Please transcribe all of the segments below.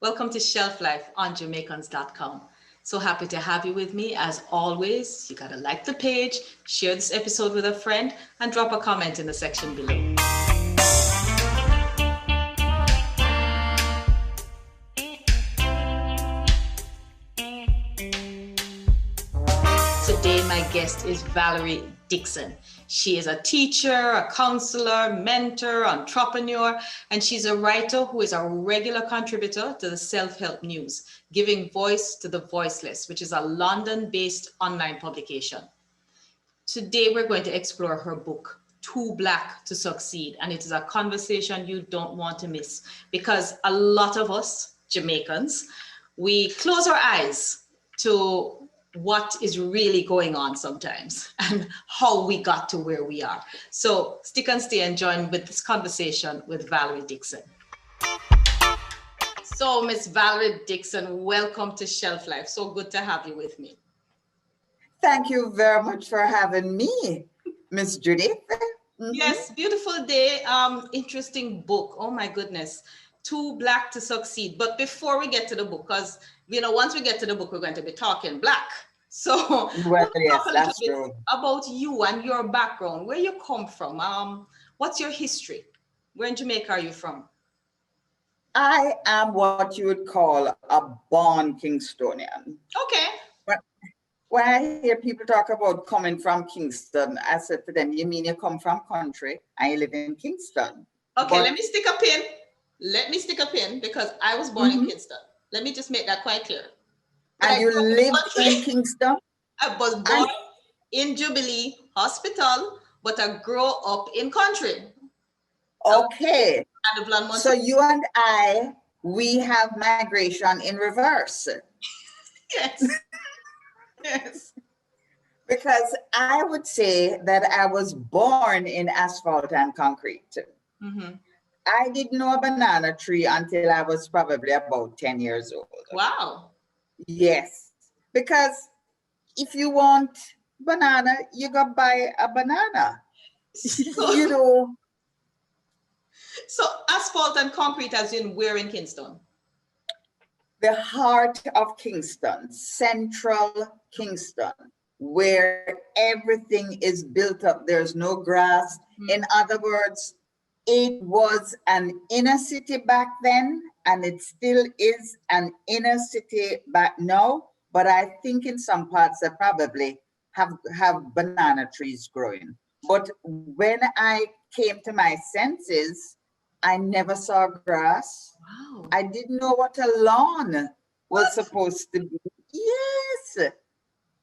Welcome to Shelf Life on Jamaicans.com. So happy to have you with me. As always, you gotta like the page, share this episode with a friend, and drop a comment in the section below. Today, my guest is Valerie Dixon. She is a teacher, a counselor, mentor, entrepreneur, and she's a writer who is a regular contributor to the Self-Help News, Giving Voice to the Voiceless, which is a London-based online publication. Today, we're going to explore her book, Too Black to Succeed, and it is a conversation you don't want to miss because a lot of us, Jamaicans, we close our eyes to what is really going on sometimes and how we got to where we are. So stick and stay and join with this conversation with Valerie Dixon. So Miss Valerie Dixon, welcome to Shelf Life. So good to have you with me. Thank you very much for having me, Miss Judith. Yes, beautiful day. Interesting book. Oh my goodness. Too Black to Succeed. But before we get to the book, because once we get to the book, we're going to be talking Black. So well, yes, talk a little bit about you and your background, where you come from. What's your history? Where in Jamaica are you from? I am what you would call a born Kingstonian. Okay. But when I hear people talk about coming from Kingston, I said to them, you mean you come from country and you live in Kingston? Okay, let me stick a pin. Let me stick a pin because I was born in Kingston. Let me just make that quite clear. But and you live in Kingston? I was born in Jubilee Hospital, but I grew up in country. Okay. So you and I, we have migration in reverse. Yes. Yes. Because I would say that I was born in asphalt and concrete. I didn't know a banana tree until I was probably about 10 years old. Wow. Yes, because if you want banana, you go buy a banana. You know. So asphalt and concrete as in where in Kingston? The heart of Kingston, central Kingston, where everything is built up. There's no grass. In other words, it was an inner city back then, and it still is an inner city back now. But I think in some parts they probably have banana trees growing. But when I came to my senses, I never saw grass. Wow. I didn't know what a lawn was supposed to be. Yes.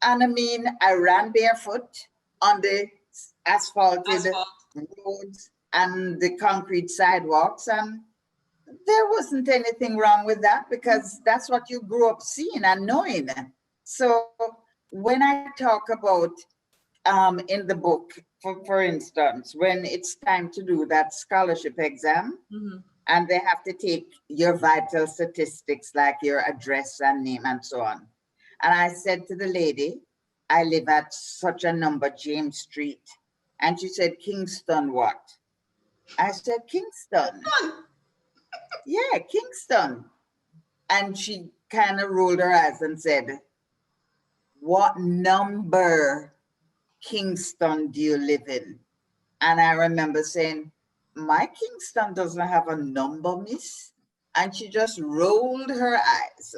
And I mean, I ran barefoot on the asphalted roads and the concrete sidewalks, and there wasn't anything wrong with that because that's what you grew up seeing and knowing. So when I talk about in the book, for instance, when it's time to do that scholarship exam, and they have to take your vital statistics like your address and name and so on. And I said to the lady, I live at such a number, James Street. And she said, Kingston what? I said, Kingston. Yeah, Kingston. And she kind of rolled her eyes and said, what number Kingston do you live in? And I remember saying, my Kingston doesn't have a number, miss. And she just rolled her eyes.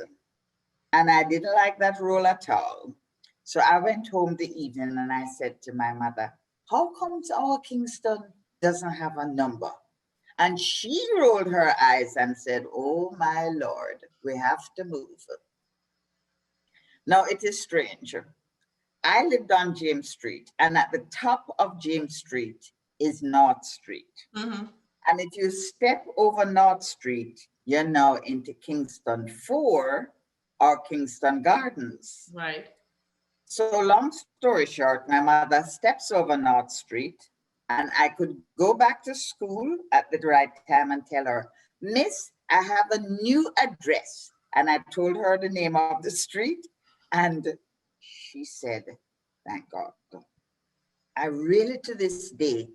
And I didn't like that roll at all. So I went home the evening and I said to my mother, how comes our Kingston doesn't have a number? And she rolled her eyes and said, oh my Lord, we have to move. Now it is strange. I lived on James Street, and at the top of James Street is North Street. And if you step over North Street, you're now into Kingston 4 or Kingston Gardens. Right. So long story short, my mother steps over North Street, and I could go back to school at the right time and tell her, Miss, I have a new address. And I told her the name of the street, and she said, thank God. I really, to this day,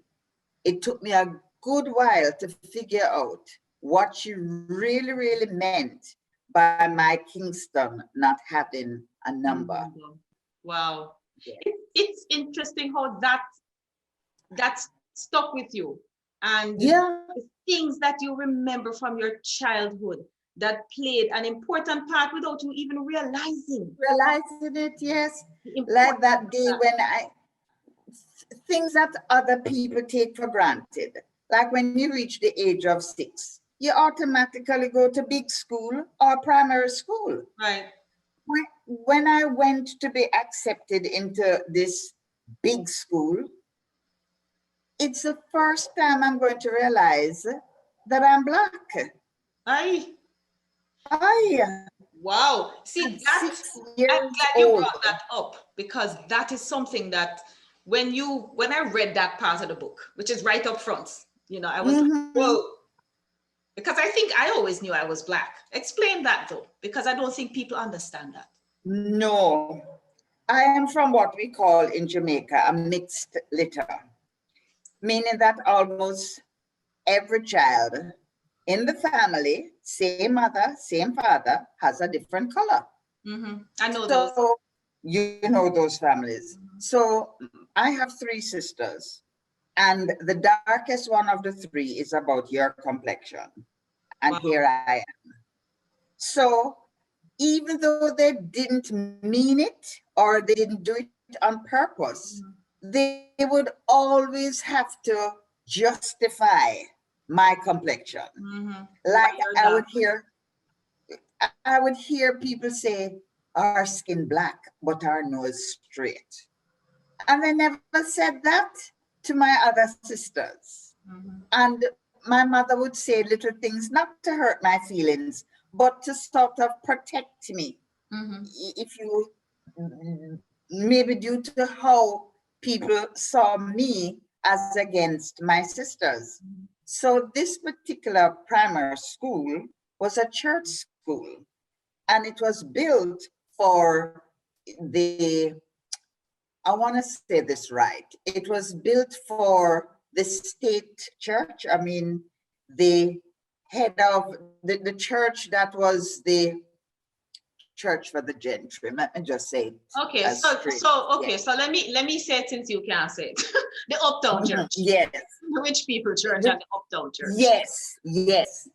it took me a good while to figure out what she really, really meant by my Kingston not having a number. Wow. Yeah. It's interesting how that's stuck with you, and Yeah. the things that you remember from your childhood that played an important part without you even realizing. Realizing it, yes. The Like that importance day of when things that other people take for granted. Like when you reach the age of 6, you automatically go to big school or primary school. Right. When I went to be accepted into this big school, it's the first time I'm going to realize that I'm Black. Aye. I Wow. See, am that 6 I'm years glad you old. brought that up, because that is something that when I read that part of the book, which is right up front, I was like, whoa. Because I think I always knew I was Black. Explain that though, because I don't think people understand that. No, I am from what we call in Jamaica a mixed litter, meaning that almost every child in the family, same mother, same father, has a different color. I know those. So you know those families. So I have 3 sisters, and the darkest one of the 3 is about your complexion. And Wow. here I am. So even though they didn't mean it or they didn't do it on purpose, they would always have to justify my complexion. Like I would hear people say, our skin black, but our nose straight. And I never said that to my other sisters. And my mother would say little things, not to hurt my feelings, but to sort of protect me. If you, maybe due to how people saw me as against my sisters. So this particular primary school was a church school, and it was built for I want to say this right. It was built for the state church. I mean, the head of the church that was the church for the gentry. Let me just say it. Okay, so let me say it since you can't say it. The Uptown Church. Yes. The rich people church and the Uptown Church. Yes, yes.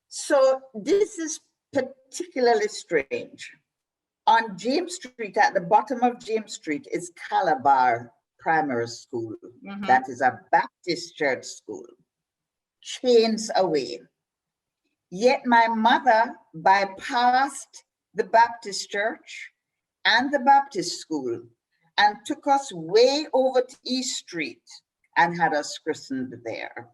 So this is particularly strange. On James Street, at the bottom of James Street, is Calabar Primary School. That is a Baptist church school. Chains away. Yet my mother bypassed the Baptist church and the Baptist school and took us way over to East Street and had us christened there.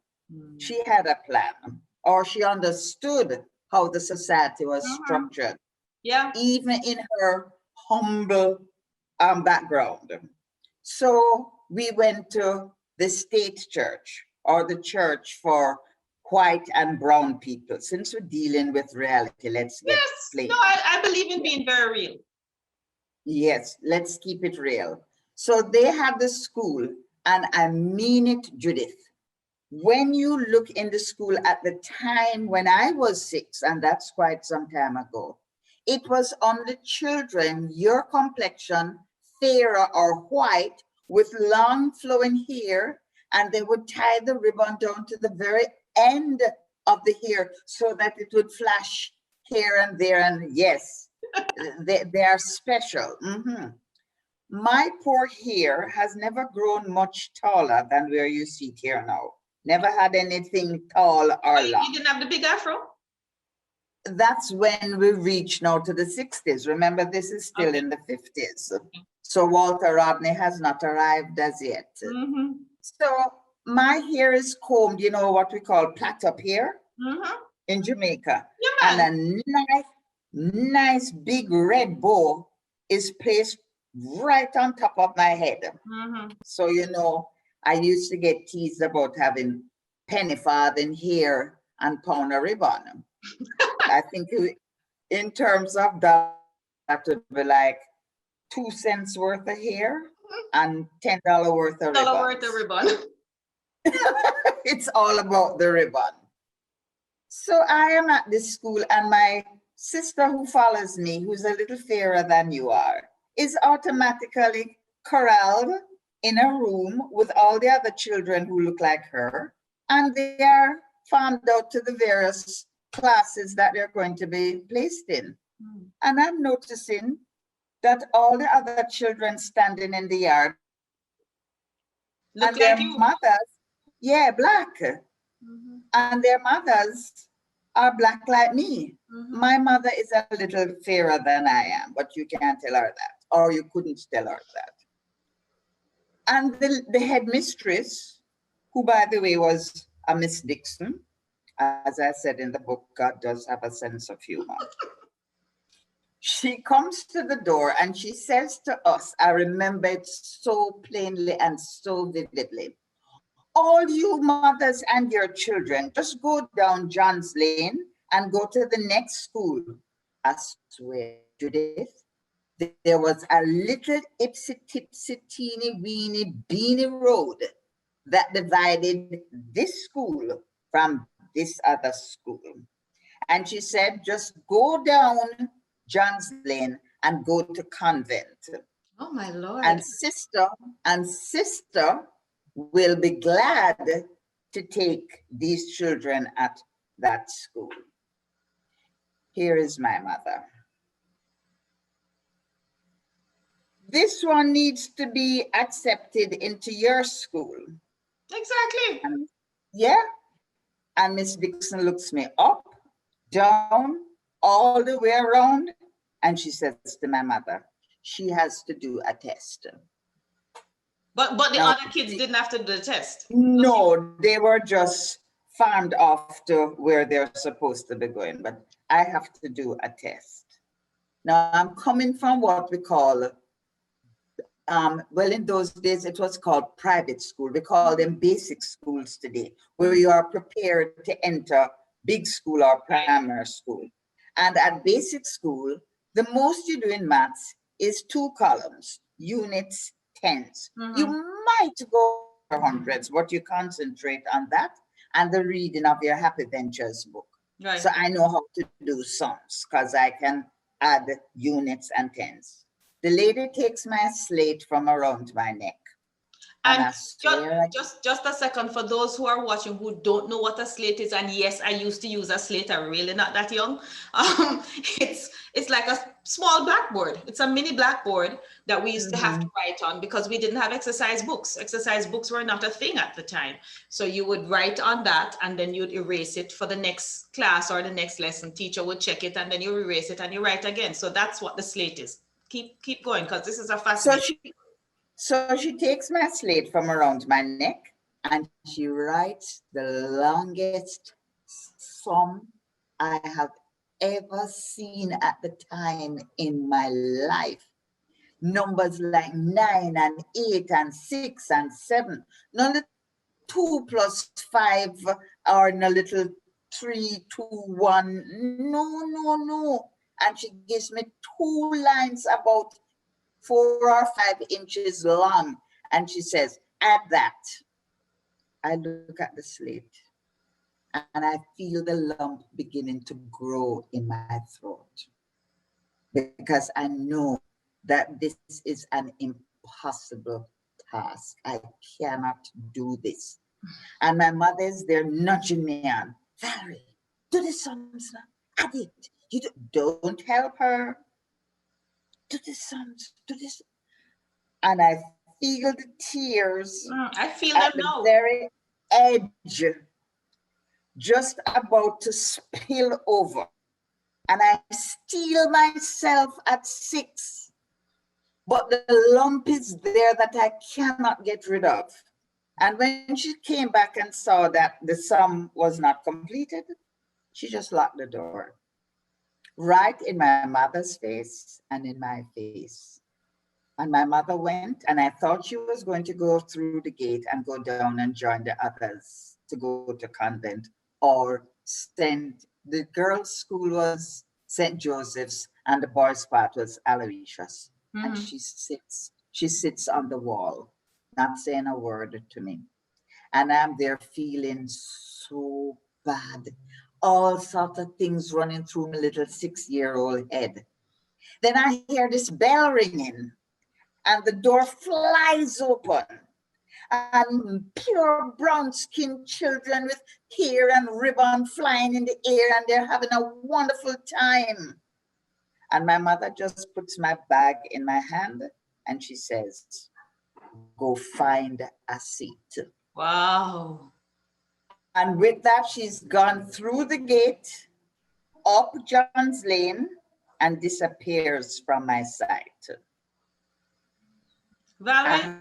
She had a plan, or she understood how the society was structured. Yeah. Even in her humble background. So we went to the state church, or the church for white and brown people. Since we're dealing with reality, let's get plain. No, I believe in being very real. Yes, let's keep it real. So they had the school, and I mean it, Judith. When you look in the school at the time when I was 6, and that's quite some time ago, it was only children, your complexion, fairer or white, with long flowing hair, and they would tie the ribbon down to the very end of the hair so that it would flash here and there. And yes, they are special. My poor hair has never grown much taller than where you see it here now. Never had anything tall or long. You didn't have the big afro? That's when we reach now to the 60s. Remember, this is still in the 50s. So Walter Rodney has not arrived as yet. So my hair is combed, you know, what we call plait up here in Jamaica. Yeah, and a nice big red bow is placed right on top of my head. So, you know, I used to get teased about having penny farthing hair and pound of ribbon. I think in terms of that would be like 2 cents worth of hair and $10 worth of ribbon. It's all about the ribbon. So I am at this school, and my sister who follows me, who's a little fairer than you are, is automatically corralled in a room with all the other children who look like her, and they are farmed out to the various classes that they're going to be placed in. And I'm noticing that all the other children standing in the yard Look and their like you. mothers, yeah, black. And their mothers are black like me. My mother is a little fairer than I am, but you can't tell her that, or you couldn't tell her that. And the headmistress, who by the way was a Miss Dixon, as I said in the book, God does have a sense of humor. She comes to the door and she says to us, I remember it so plainly and so vividly, all you mothers and your children, just go down John's Lane and go to the next school. I swear, Judith, there was a little ipsy-tipsy, teeny-weeny, beany road that divided this school from this other school. And she said, just go down John's Lane and go to convent. Oh my Lord. And sister will be glad to take these children at that school. Here is my mother. This one needs to be accepted into your school. Exactly. And, yeah. And Miss Dixon looks me up, down, all the way around. And she says to my mother, she has to do a test. But the Now, other kids didn't have to do the test. No, they were just farmed off to where they're supposed to be going. But I have to do a test. Now, I'm coming from what we call, well, in those days, it was called private school. We call them basic schools today, where you are prepared to enter big school or primary school. And at basic school, the most you do in maths is 2 columns, units, tens. You might go for hundreds, but you concentrate on that and the reading of your Happy Ventures book. Right. So I know how to do sums because I can add units and tens. The lady takes my slate from around my neck. And just a second, for those who are watching who don't know what a slate is, and yes, I used to use a slate. I'm really not that young. It's like a small blackboard. It's a mini blackboard that we used to have to write on because we didn't have exercise books. Exercise books were not a thing at the time. So you would write on that and then you'd erase it for the next class or the next lesson. Teacher would check it and then you erase it and you write again. So that's what the slate is. Keep going because this is a fascinating. So she takes my slate from around my neck and she writes the longest sum I have ever seen at the time in my life. Numbers like 9 and 8 and 6 and 7. None of 2 plus 5 or in a little 3, 2, 1. No. And she gives me 2 lines about 4 or 5 inches long. And she says, add that. I look at the slate and I feel the lump beginning to grow in my throat because I know that this is an impossible task. I cannot do this. And my mother is there nudging me on, Valerie, do the sums now, add it. You don't help her. Do the sums, do this. And I feel the tears I feel at them now. the very edge, just about to spill over. And I steel myself at 6, but the lump is there that I cannot get rid of. And when she came back and saw that the sum was not completed, she just locked the door, right in my mother's face and in my face. And my mother went, and I thought she was going to go through the gate and go down and join the others to go to convent or send. The girls' school was St. Joseph's and the boys' part was Aloysius. And she sits on the wall, not saying a word to me. And I'm there feeling so bad. all sorts of things running through my little 6-year-old head. Then I hear this bell ringing and the door flies open, and pure brown-skinned children with hair and ribbon flying in the air, and they're having a wonderful time. And my mother just puts my bag in my hand and she says, go find a seat. Wow. And with that, she's gone through the gate, up John's Lane, and disappears from my sight. Valerie,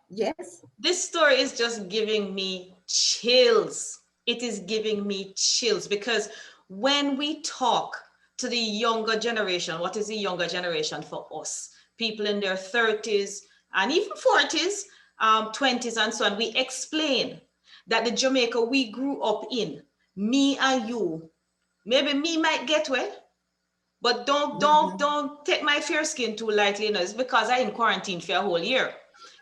yes? this story is just giving me chills. It is giving me chills because when we talk to the younger generation, what is the younger generation for us? People in their 30s and even 40s, 20s and so on, we explain that the Jamaica we grew up in, me and you, maybe me might get away, but don't take my fair skin too lightly. It's because I'm in quarantine for a whole year,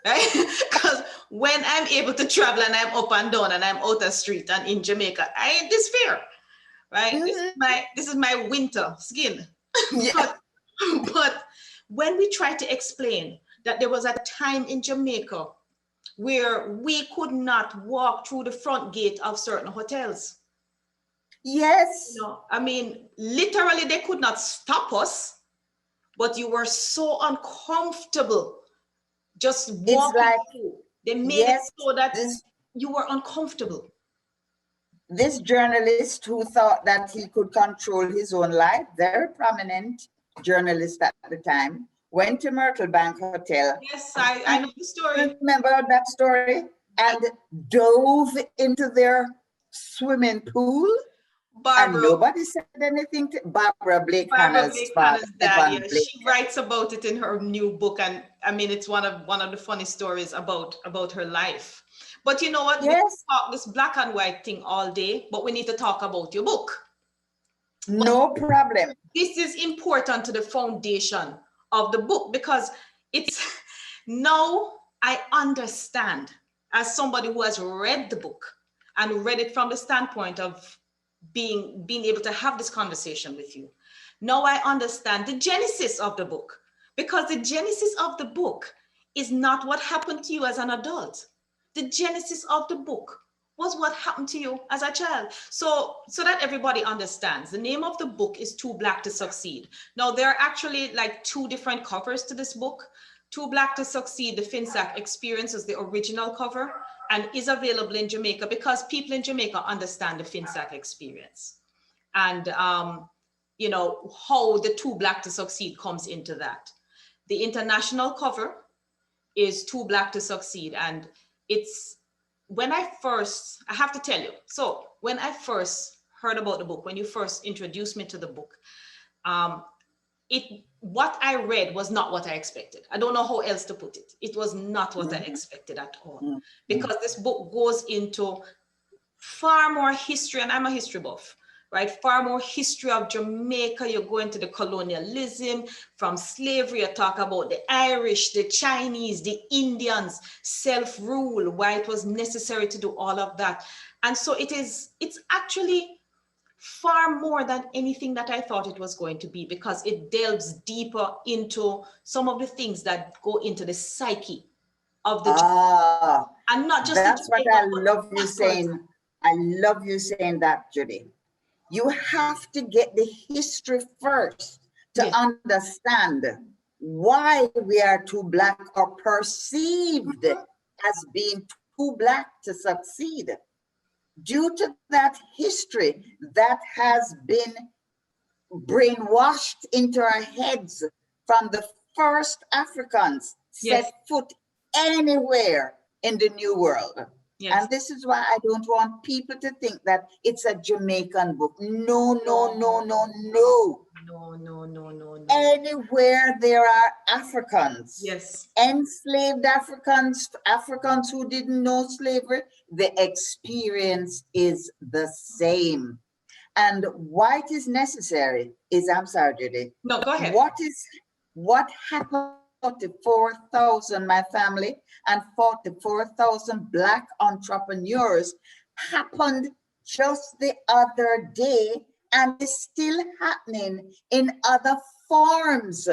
right? Because when I'm able to travel and I'm up and down and I'm out the street and in Jamaica, I ain't this fair, right? This is my winter skin. Yeah. but when we try to explain that there was a time in Jamaica where we could not walk through the front gate of certain hotels. Yes. You know, I mean, literally they could not stop us, but you were so uncomfortable just walking through. They made it so that you were uncomfortable. This journalist who thought that he could control his own life, very prominent journalist at the time, went to Myrtle Bank Hotel. Yes, I know the story. Remember that story? And dove into their swimming pool. Barbara, and nobody said anything to Barbara Blake Hannah's dad. Yeah, she writes about it in her new book, and I mean it's one of the funny stories about her life. But you know what? Yes. We talk this black and white thing all day, but we need to talk about your book. No problem. This is important to the foundation of the book because it's now I understand as somebody who has read the book and read it from the standpoint of being able to have this conversation with you. Now I understand the genesis of the book, because the genesis of the book is not what happened to you as an adult. The genesis of the book was what happened to you as a child. So that everybody understands, the name of the book is Too Black to Succeed. Now there are actually like 2 different covers to this book. Too Black to Succeed, the FinSAC Experience is the original cover and is available in Jamaica because people in Jamaica understand the FinSAC experience. And you know, how the Too Black to Succeed comes into that. The international cover is Too Black to Succeed. And it's, when I have to tell you, so when I first heard about the book, when you first introduced me to the book, what I read was not what I expected. I don't know how else to put it. It was not what I expected at all. Because this book goes into far more history, and I'm a history buff, right? Far more history of Jamaica. You go into the colonialism, from slavery, you talk about the Irish, the Chinese, the Indians, self-rule, why it was necessary to do all of that. And so it's actually far more than anything that I thought it was going to be, because it delves deeper into some of the things that go into the psyche of the and not just that's what I love you saying. I love you saying that, Judy. You have to get the history first to understand why we are too black or perceived as being too black to succeed. Due to that history that has been brainwashed into our heads from the first Africans set foot anywhere in the New World. And this is why I don't want people to think that it's a Jamaican book. No. Anywhere there are Africans, enslaved Africans, Africans who didn't know slavery, the experience is the same. And why it is necessary is, I'm sorry, Judy. No, go ahead. What happened to 44,000, my family, and 44,000 Black entrepreneurs happened just the other day, and it's still happening in other forms.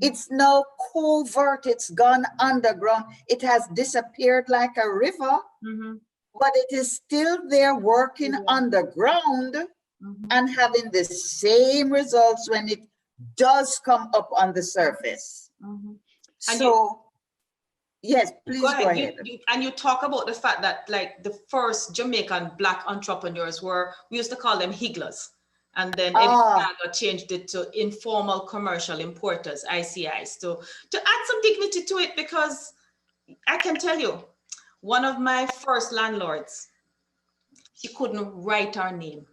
It's now covert, it's gone underground, it has disappeared like a river, but it is still there working underground and having the same results when it does come up on the surface. So, yes, please go ahead. And you talk about the fact that like the first Jamaican Black entrepreneurs were, we used to call them higglers. And then got changed it to informal commercial importers, ICIs, to add some dignity to it, because I can tell you, one of my first landlords, she couldn't write our name.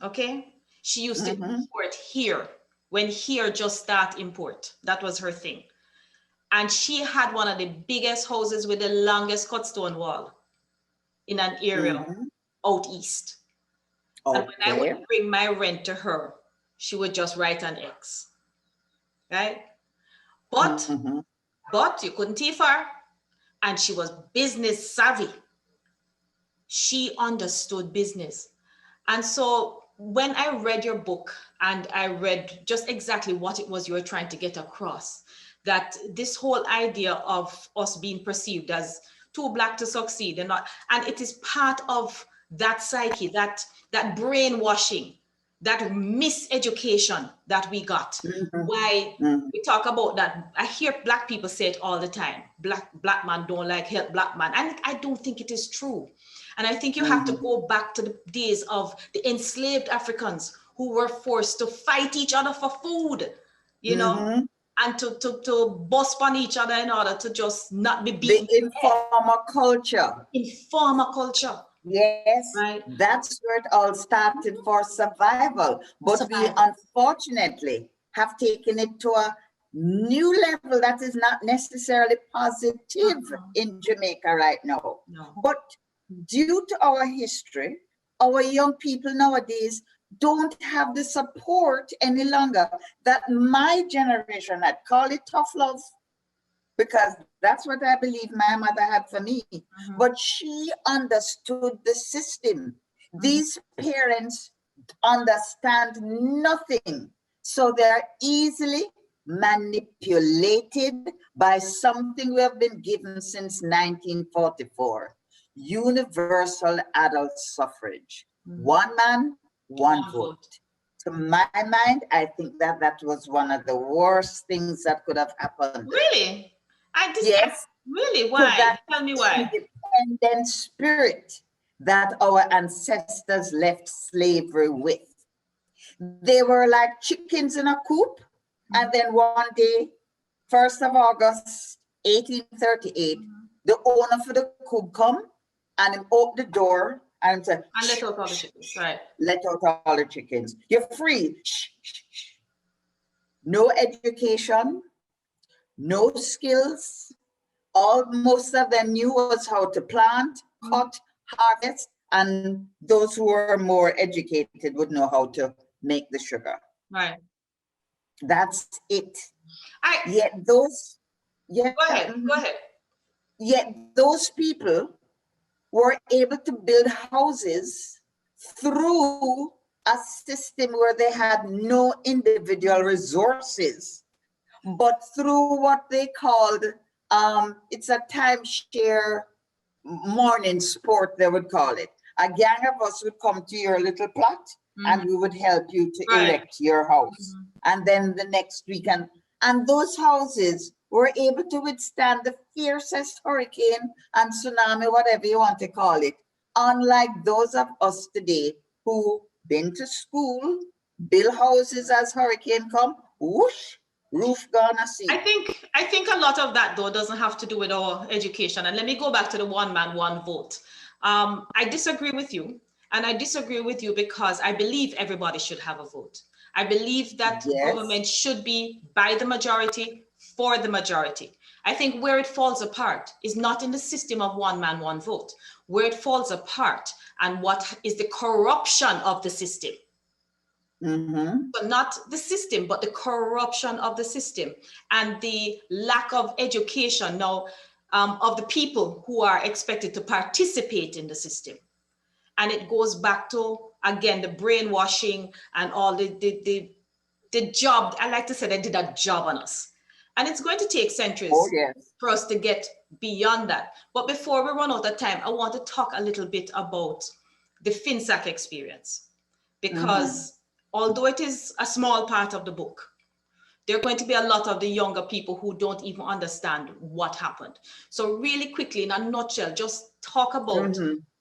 Okay? She used to import here, when here just start import. That was her thing. And she had one of the biggest houses with the longest cut stone wall in an area out east. And when I would bring my rent to her, she would just write an X, right? But you couldn't teeth her, and she was business savvy. She understood business. And so when I read your book and I read just exactly what it was you were trying to get across, that this whole idea of us being perceived as too Black to succeed and it is part of that psyche, that brainwashing, that miseducation that we got. Why we talk about that. I hear Black people say it all the time. Black man don't like help Black man. And I don't think it is true. And I think you have to go back to the days of the enslaved Africans who were forced to fight each other for food, you know, and to bust on each other in order to just not be beaten. The informal culture. Informal culture. Yes, right. That's where it all started for survival. But we unfortunately have taken it to a new level that is not necessarily positive in Jamaica right now. But due to our history, our young people nowadays don't have the support any longer that my generation had. Call it tough love, because that's what I believe my mother had for me. But she understood the system. These parents understand nothing. So they're easily manipulated by something we have been given since 1944. Universal adult suffrage. One man, one vote. To my mind, I think that was one of the worst things that could have happened. Really? Yes. Really? Why? Tell me why. Independent spirit that our ancestors left slavery with. They were like chickens in a coop. And then one day, 1st of August, 1838, the owner for the coop come and he opened the door and said, and let out all the chickens, right? Let out all the chickens. You're free. No education, no skills. Most of them knew was how to plant, cut, harvest, and those who were more educated would know how to make the sugar. Right. That's it. Yet those, go ahead. Yet those people were able to build houses through a system where they had no individual resources, but through what they called, it's a timeshare morning sport, they would call it. A gang of us would come to your little plot and we would help you to erect your house. And then the next weekend, and those houses were able to withstand the fiercest hurricane and tsunami, whatever you want to call it. Unlike those of us today who been to school, build houses as hurricane come, whoosh, roof gonna see. I think a lot of that though doesn't have to do with our education. And let me go back to the one man, one vote. I disagree with you. And I disagree with you because I believe everybody should have a vote. I believe that government should be by the majority, for the majority. I think where it falls apart is not in the system of one man, one vote. Where it falls apart and what is the corruption of the system. But not the system, but the corruption of the system and the lack of education now of the people who are expected to participate in the system. And it goes back to, again, the brainwashing and all the job. I like to say they did a job on us. And it's going to take centuries for us to get beyond that. But before we run out of time, I want to talk a little bit about the FinSAC experience. Because although it is a small part of the book, there are going to be a lot of the younger people who don't even understand what happened. So really quickly, in a nutshell, just talk about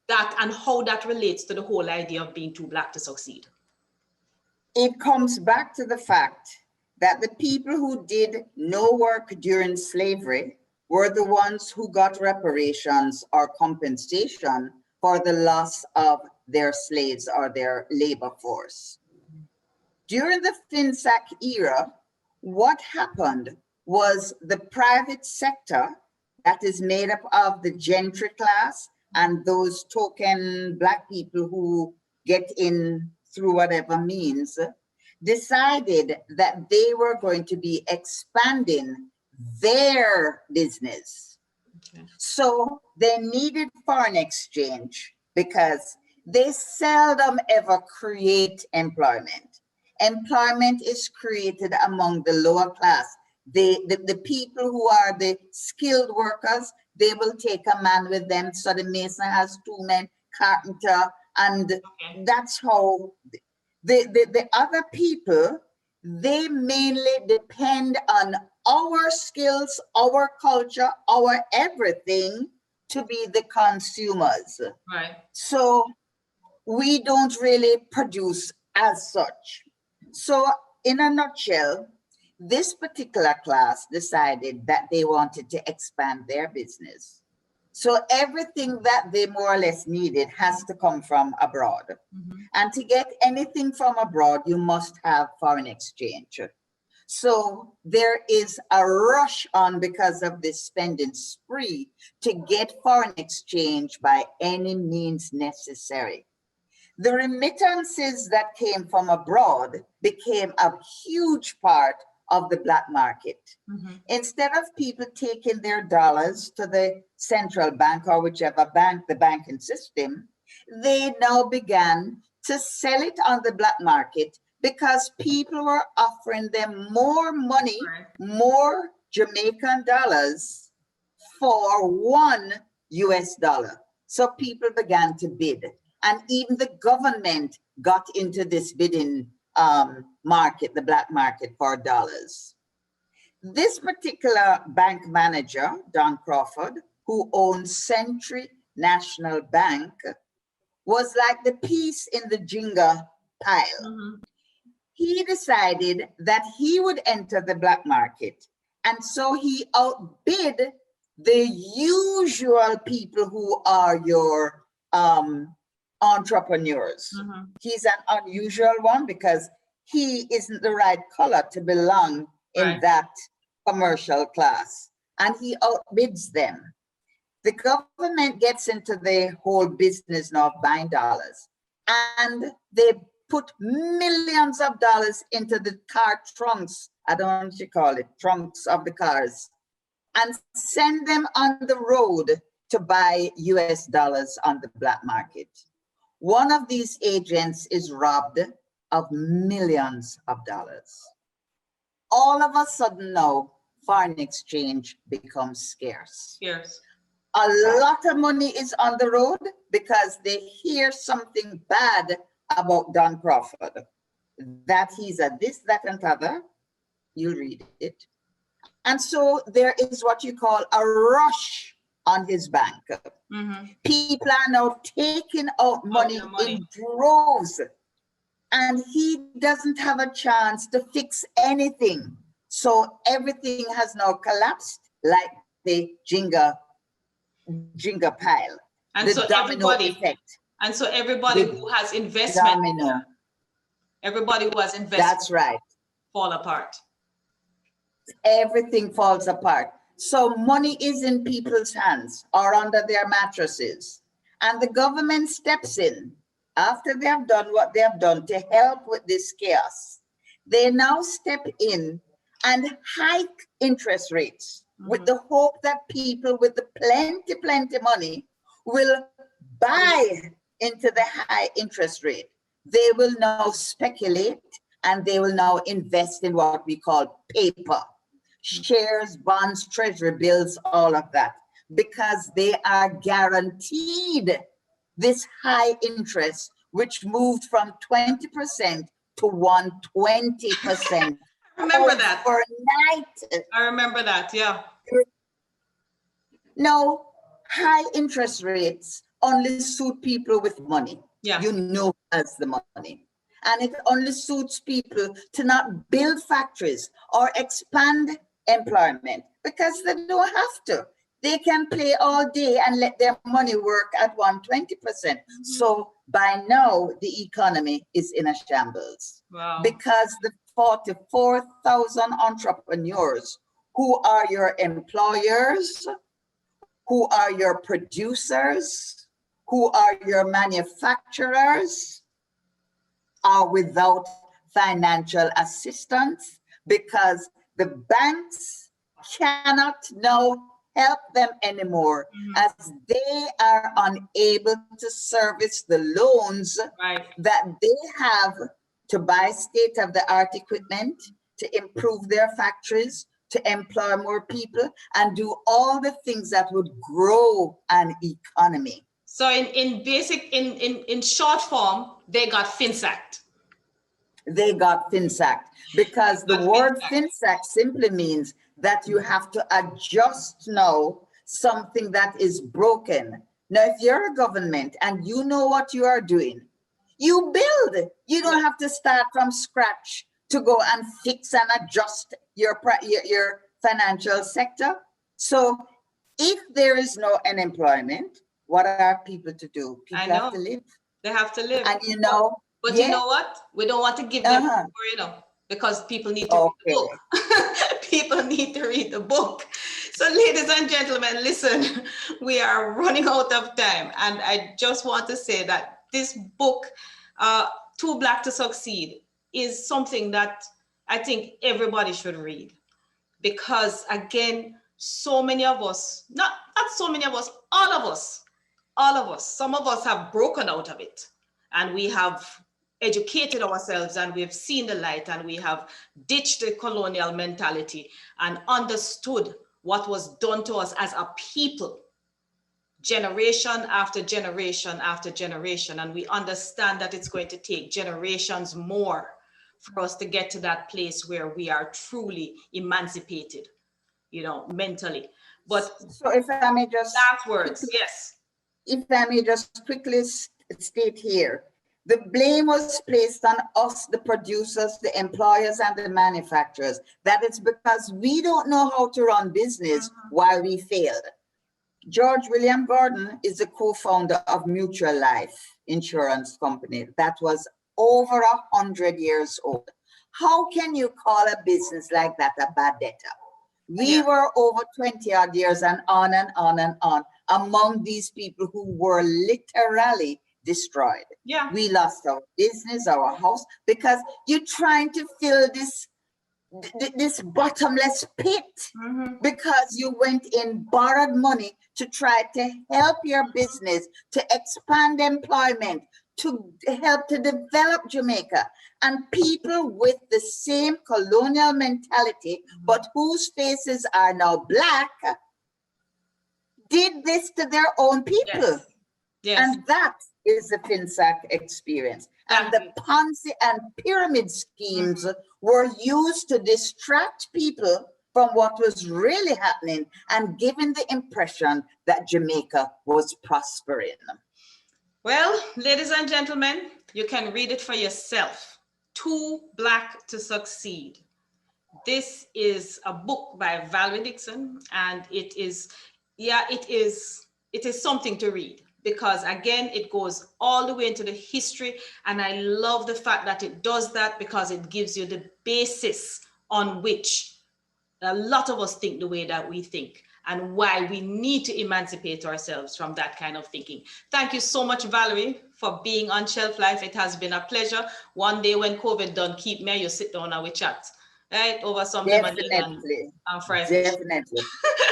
that and how that relates to the whole idea of being too Black to succeed. It comes back to the fact that the people who did no work during slavery were the ones who got reparations or compensation for the loss of their slaves or their labor force. During the FinSAC era, what happened was the private sector that is made up of the gentry class and those token Black people who get in through whatever means, decided that they were going to be expanding their business. So they needed foreign exchange because they seldom ever create employment. Employment is created among the lower class. The people who are the skilled workers, they will take a man with them. So the mason has 2 men, carpenter, and that's how the other people, they mainly depend on our skills, our culture, our everything to be the consumers. Right. So we don't really produce as such. So in a nutshell, this particular class decided that they wanted to expand their business. So everything that they more or less needed has to come from abroad. And to get anything from abroad, you must have foreign exchange. So there is a rush on because of this spending spree to get foreign exchange by any means necessary. The remittances that came from abroad became a huge part of the Black market. Instead of people taking their dollars to the central bank or whichever bank, the banking system, they now began to sell it on the Black market because people were offering them more money, more Jamaican dollars for $1 US. So people began to bid. And even the government got into this bidding market, the Black market, for dollars. This particular bank manager, Don Crawford, who owned Century National Bank, was like the piece in the Jenga pile. He decided that he would enter the Black market. And so he outbid the usual people who are your entrepreneurs. He's an unusual one because he isn't the right color to belong in that commercial class, and he outbids them. The government gets into the whole business now of buying dollars, and they put millions of dollars into the car trunks, I don't know what you call it, trunks of the cars, and send them on the road to buy US dollars on the Black market. One of these agents is robbed of millions of dollars. All of a sudden now, foreign exchange becomes scarce. Yes. A lot of money is on the road because they hear something bad about Don Crawford, that he's a this, that, and other. You'll read it. And so there is what you call a rush on his bank. People are now taking out money in droves, and he doesn't have a chance to fix anything. So everything has now collapsed like the Jenga pile. And the so domino everybody, effect. And so everybody who has investment, domino. Everybody who has investment, That's right, fall apart. Everything falls apart. So money is in people's hands or under their mattresses. And the government steps in after they have done what they have done to help with this chaos. They now step in and hike interest rates with the hope that people with the plenty money will buy into the high interest rate. They will now speculate and they will now invest in what we call paper, shares, bonds, treasury bills, all of that, because they are guaranteed this high interest, which moved from 20% to 120%. Remember that. Overnight. I remember that, yeah. No, high interest rates only suit people with money. Yeah. You know, as the money. And it only suits people to not build factories or expand employment because they don't have to. They can play all day and let their money work at 120%. So by now, the economy is in a shambles. Wow. Because the 44,000 entrepreneurs who are your employers, who are your producers, who are your manufacturers, are without financial assistance because the banks cannot now help them anymore as they are unable to service the loans that they have to buy state-of-the-art equipment, to improve their factories, to employ more people, and do all the things that would grow an economy. So in short form, they got FinSacked. They got FinSacked because the word FinSacked simply means that you have to adjust now something that is broken. Now, if you're a government and you know what you are doing, you build. You don't have to start from scratch to go and fix and adjust your financial sector. So if there is no unemployment, what are people to do? People have to live. They have to live. And you know, but you know what? We don't want to give them more, you know, because people need to read the book. People need to read the book. So ladies and gentlemen, listen, we are running out of time. And I just want to say that this book, Too Black to Succeed, is something that I think everybody should read. Because again, so many of us, not so many of us, all of us, some of us have broken out of it. And we have educated ourselves and we've seen the light and we have ditched the colonial mentality and understood what was done to us as a people, generation after generation after generation. And we understand that it's going to take generations more for us to get to that place where we are truly emancipated, you know, mentally. But so if I may just last words, yes. If I may just quickly state here, the blame was placed on us, the producers, the employers, and the manufacturers. That is because we don't know how to run business while we failed. George William Gordon is the co-founder of Mutual Life Insurance Company that was over 100 years old. How can you call a business like that a bad debtor? We were over 20 odd years and on and on and on among these people who were literally destroyed. Yeah. We lost our business, our house, because you're trying to fill this bottomless pit because you went in, borrowed money to try to help your business, to expand employment, to help to develop Jamaica. And people with the same colonial mentality, but whose faces are now black, did this to their own people. Yes. Yes. And that is the FinSac experience. And the Ponzi and pyramid schemes were used to distract people from what was really happening and giving the impression that Jamaica was prospering. Well, ladies and gentlemen, you can read it for yourself. Too Black to Succeed. This is a book by Valerie Dixon, and it is something to read because again, it goes all the way into the history. And I love the fact that it does that because it gives you the basis on which a lot of us think the way that we think and why we need to emancipate ourselves from that kind of thinking. Thank you so much, Valerie, for being on Shelf Life. It has been a pleasure. One day when COVID done, keep me, you sit down and we chat. Right? Over some Definitely. Definitely.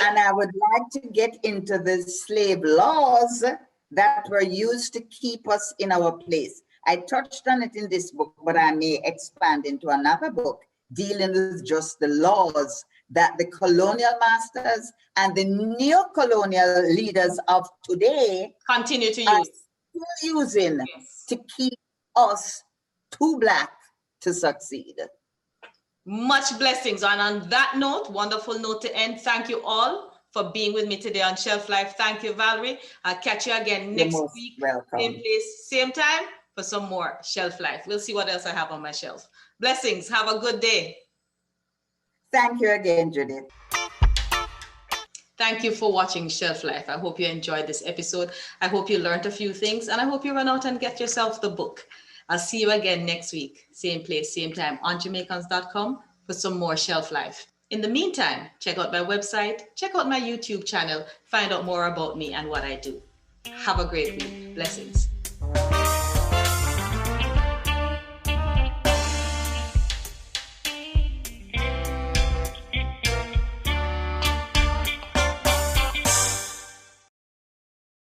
And I would like to get into the slave laws that were used to keep us in our place. I touched on it in this book, but I may expand into another book dealing with just the laws that the colonial masters and the neo-colonial leaders of today continue to are use. still using Yes. to keep us too black to succeed. Much blessings. And on that note, wonderful note to end. Thank you all for being with me today on Shelf Life. Thank you, Valerie. I'll catch you again next week. Welcome. Same place, same time for some more Shelf Life. We'll see what else I have on my shelf. Blessings. Have a good day. Thank you again, Judith. Thank you for watching Shelf Life. I hope you enjoyed this episode. I hope you learned a few things, and I hope you run out and get yourself the book. I'll see you again next week. Same place, same time on Jamaicans.com for some more Shelf Life. In the meantime, check out my website, check out my YouTube channel, find out more about me and what I do. Have a great week. Blessings.